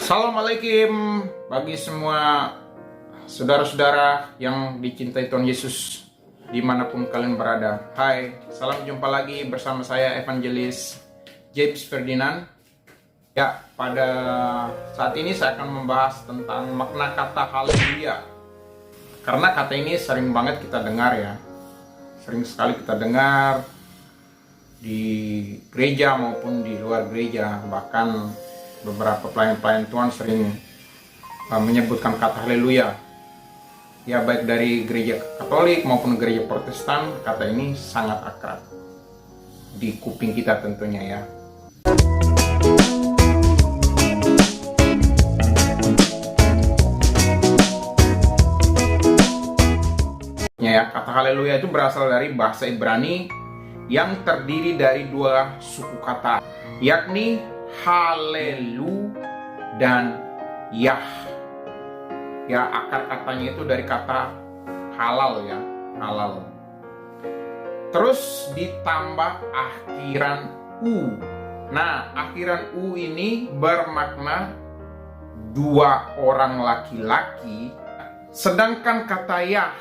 Assalamualaikum bagi semua saudara-saudara yang dicintai Tuhan Yesus dimanapun kalian berada. Hai, salam jumpa lagi bersama saya Evangelis James Ferdinand. Ya, pada saat ini saya akan membahas tentang makna kata haleluya. Karena kata ini sering banget kita dengar ya. Sering sekali kita dengar di gereja maupun di luar gereja. Bahkan beberapa pelayan-pelayan Tuhan sering menyebutkan kata haleluya. Ya, baik dari gereja Katolik maupun gereja Protestan, kata ini sangat akrab di kuping kita tentunya ya. Ya, kata haleluya itu berasal dari bahasa Ibrani yang terdiri dari dua suku kata, yakni halelu dan yah. Ya, akar katanya itu dari kata halal ya, halal. Terus ditambah akhiran u. Nah, akhiran u ini bermakna dua orang laki-laki, sedangkan kata yah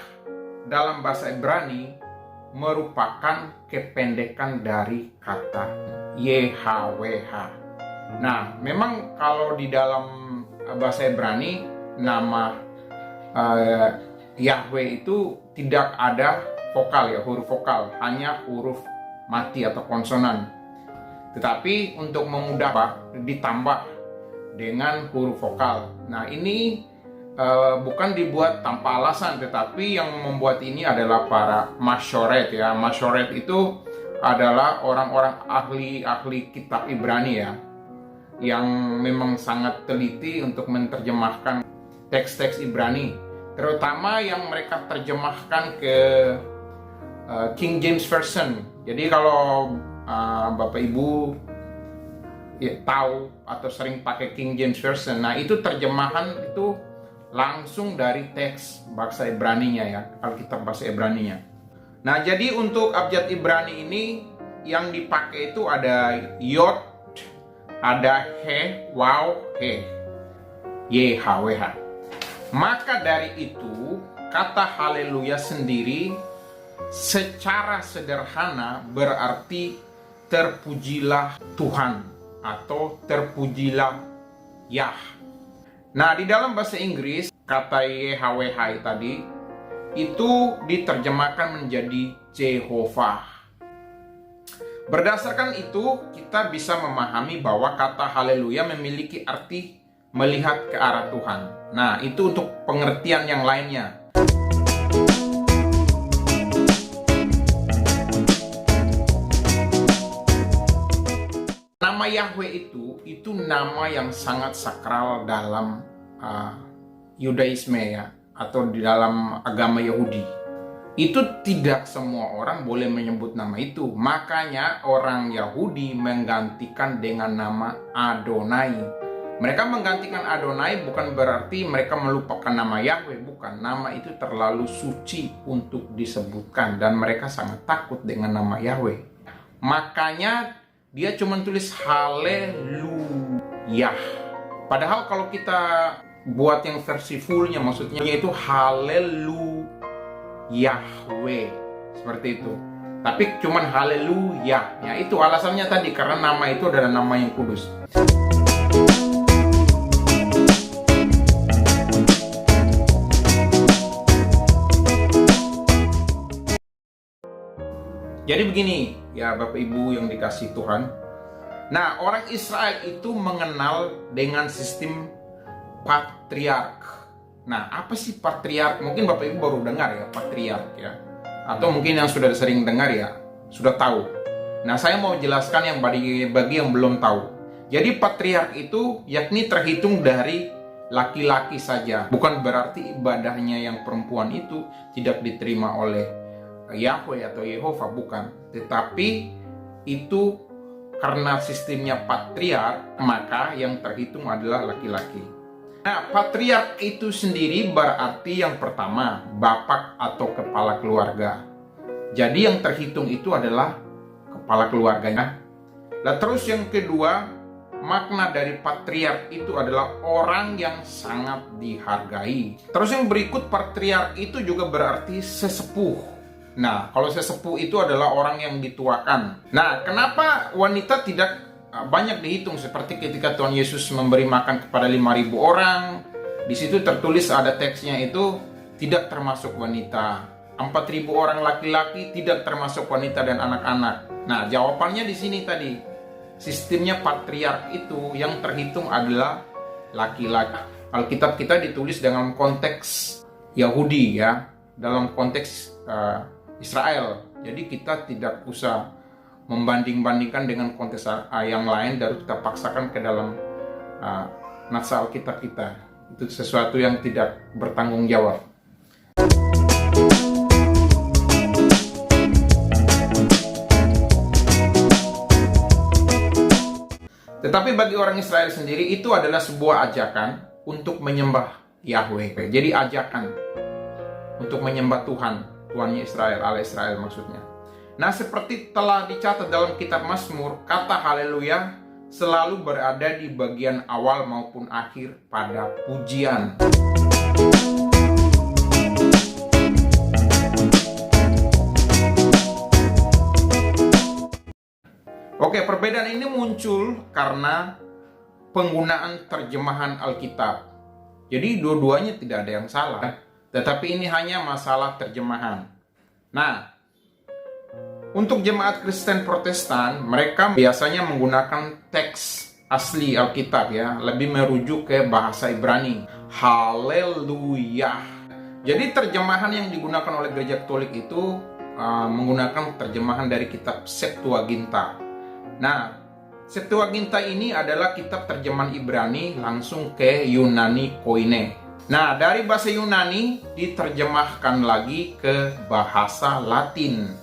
dalam bahasa Ibrani merupakan kependekan dari kata YHWH. Nah, memang kalau di dalam bahasa Ibrani nama Yahweh itu tidak ada vokal ya, huruf vokal, hanya huruf mati atau konsonan. Tetapi untuk memudahkan ditambah dengan huruf vokal. Nah, ini bukan dibuat tanpa alasan, tetapi yang membuat ini adalah para masyoret ya. Masyoret itu adalah orang-orang ahli kitab Ibrani ya, yang memang sangat teliti untuk menerjemahkan teks-teks Ibrani, terutama yang mereka terjemahkan ke King James Version. Jadi kalau Bapak Ibu ya, tahu atau sering pakai King James Version, nah itu terjemahan itu langsung dari teks bahasa Ibraninya ya, Alkitab bahasa Ibraninya. Nah, jadi untuk abjad Ibrani ini yang dipakai itu ada Yod, ada he, waw, he, YHWH. Maka dari itu, kata haleluya sendiri secara sederhana berarti terpujilah Tuhan atau terpujilah Yah. Nah, di dalam bahasa Inggris, kata YHWH tadi itu diterjemahkan menjadi Jehovah. Berdasarkan itu, kita bisa memahami bahwa kata haleluya memiliki arti melihat ke arah Tuhan. Nah, itu untuk pengertian yang lainnya. Nama Yahweh itu nama yang sangat sakral dalam Yudaisme ya, atau di dalam agama Yahudi. Itu tidak semua orang boleh menyebut nama itu. Makanya orang Yahudi menggantikan dengan nama Adonai. Mereka menggantikan Adonai bukan berarti mereka melupakan nama Yahweh, bukan. Nama itu terlalu suci untuk disebutkan dan mereka sangat takut dengan nama Yahweh. Makanya dia cuma tulis haleluya. Padahal kalau kita buat yang versi fullnya, maksudnya itu haleluya Yahweh, seperti itu. Tapi cuman haleluya. Ya, itu alasannya tadi, karena nama itu adalah nama yang kudus. Jadi begini ya Bapak Ibu yang dikasihi Tuhan. Nah, orang Israel itu mengenal dengan sistem patriark. Nah, apa sih patriark? Mungkin Bapak Ibu baru dengar ya, patriark ya. Atau mungkin yang sudah sering dengar ya, sudah tahu. Nah, saya mau jelaskan yang bagi yang belum tahu. Jadi patriark itu yakni terhitung dari laki-laki saja. Bukan berarti ibadahnya yang perempuan itu tidak diterima oleh Yahweh atau Yehovah, bukan. Tetapi itu karena sistemnya patriark, maka yang terhitung adalah laki-laki. Nah, patriark itu sendiri berarti yang pertama, bapak atau kepala keluarga. Jadi yang terhitung itu adalah kepala keluarganya. Nah, terus yang kedua, makna dari patriark itu adalah orang yang sangat dihargai. Terus yang berikut, patriark itu juga berarti sesepuh. Nah, kalau sesepuh itu adalah orang yang dituakan. Nah, kenapa wanita tidak banyak dihitung seperti ketika Tuhan Yesus memberi makan kepada 5.000 orang? Di situ tertulis, ada teksnya itu, tidak termasuk wanita. 4.000 orang laki-laki, tidak termasuk wanita dan anak-anak. Nah, jawabannya di sini tadi. Sistemnya patriark itu yang terhitung adalah laki-laki. Alkitab kita ditulis dalam konteks Yahudi ya, dalam konteks Israel. Jadi kita tidak usah membanding-bandingkan dengan konteks yang lain, dan kita paksakan ke dalam nats Alkitab kita. Itu sesuatu yang tidak bertanggung jawab. Tetapi bagi orang Israel sendiri itu adalah sebuah ajakan untuk menyembah Yahweh. Jadi ajakan untuk menyembah Tuhan, Tuhannya Israel, Allah Israel maksudnya. Nah, seperti telah dicatat dalam kitab Mazmur, kata haleluya selalu berada di bagian awal maupun akhir pada pujian. Oke, perbedaan ini muncul karena penggunaan terjemahan Alkitab. Jadi dua-duanya tidak ada yang salah, tetapi ini hanya masalah terjemahan. Nah, untuk jemaat Kristen Protestan, mereka biasanya menggunakan teks asli Alkitab ya, lebih merujuk ke bahasa Ibrani. Haleluya. Jadi terjemahan yang digunakan oleh Gereja Katolik itu menggunakan terjemahan dari kitab Septuaginta. Nah, Septuaginta ini adalah kitab terjemahan Ibrani langsung ke Yunani Koine. Nah, dari bahasa Yunani diterjemahkan lagi ke bahasa Latin.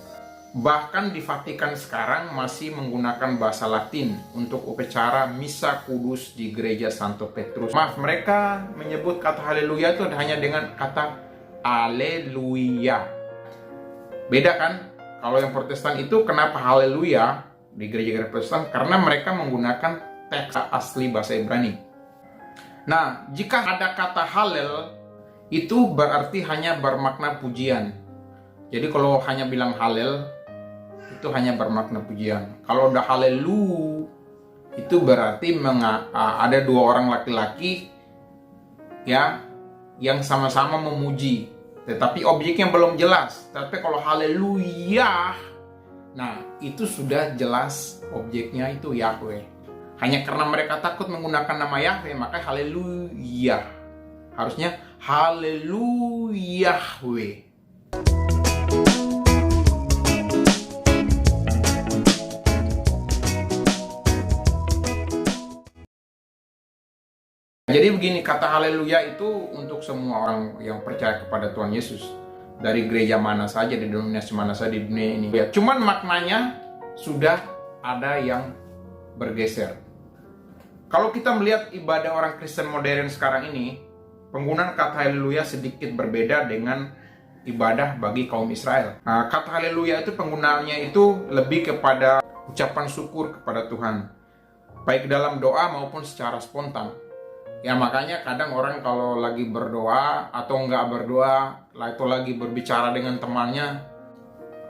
Bahkan di Vatikan sekarang masih menggunakan bahasa Latin untuk upacara Misa Kudus di Gereja Santo Petrus. Maaf, mereka menyebut kata haleluya itu hanya dengan kata Alleluia. Beda kan? Kalau yang Protestan itu kenapa haleluya di gereja-gereja Protestan? Karena mereka menggunakan teks asli bahasa Ibrani. Nah, jika ada kata halel, itu berarti hanya bermakna pujian. Jadi kalau hanya bilang halel, itu hanya bermakna pujian. Kalau udah halelu, itu berarti ada dua orang laki-laki ya yang sama-sama memuji, tetapi objeknya belum jelas. Tapi kalau haleluya, nah, itu sudah jelas objeknya itu Yahweh. Hanya karena mereka takut menggunakan nama Yahweh, maka haleluya. Harusnya haleluya. Jadi begini, kata haleluya itu untuk semua orang yang percaya kepada Tuhan Yesus. Dari gereja mana saja, di denominasi mana saja di dunia ini. Ya, cuman maknanya sudah ada yang bergeser. Kalau kita melihat ibadah orang Kristen modern sekarang ini, penggunaan kata haleluya sedikit berbeda dengan ibadah bagi kaum Israel. Nah, kata haleluya itu penggunaannya itu lebih kepada ucapan syukur kepada Tuhan, baik dalam doa maupun secara spontan. Ya, makanya kadang orang kalau lagi berdoa atau nggak berdoa, atau lagi berbicara dengan temannya,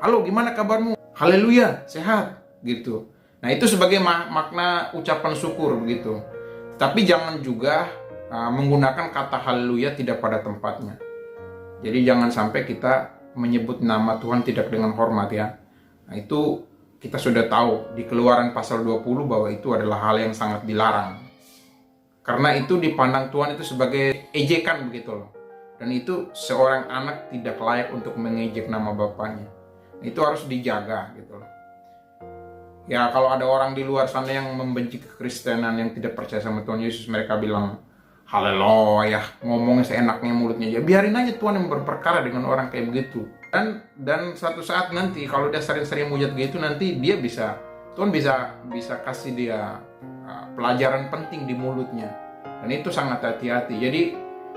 halo gimana kabarmu? Haleluya, sehat, gitu. Nah, itu sebagai makna ucapan syukur begitu. Tapi jangan juga menggunakan kata haleluya tidak pada tempatnya. Jadi jangan sampai kita menyebut nama Tuhan tidak dengan hormat ya. Nah, itu kita sudah tahu di Keluaran pasal 20 bahwa itu adalah hal yang sangat dilarang. Karena itu dipandang Tuhan itu sebagai ejekan begitu loh. Dan itu seorang anak tidak layak untuk mengejek nama bapaknya. Itu harus dijaga gitu loh. Ya, kalau ada orang di luar sana yang membenci kekristenan, yang tidak percaya sama Tuhan Yesus, mereka bilang haleluya, ngomongnya seenaknya mulutnya aja. Biarin aja Tuhan yang berperkara dengan orang kayak begitu. Dan suatu saat nanti kalau dia sering-sering mujat gitu, nanti dia Tuhan bisa kasih dia pelajaran penting di mulutnya. Dan itu sangat hati-hati. Jadi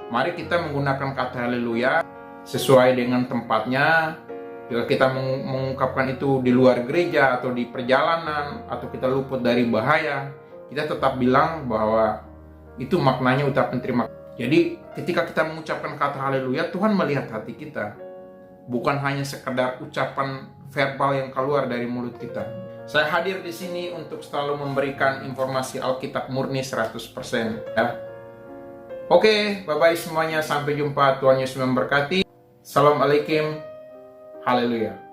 mari kita menggunakan kata haleluya sesuai dengan tempatnya. Jika kita mengungkapkan itu di luar gereja atau di perjalanan, atau kita luput dari bahaya, kita tetap bilang bahwa itu maknanya ucapan terima kasih. Jadi ketika kita mengucapkan kata haleluya, Tuhan melihat hati kita, bukan hanya sekedar ucapan verbal yang keluar dari mulut kita. Saya hadir di sini untuk selalu memberikan informasi Alkitab murni 100%, ya. Oke, bye-bye semuanya, sampai jumpa. Tuhan Yesus memberkati. Assalamualaikum. Haleluya.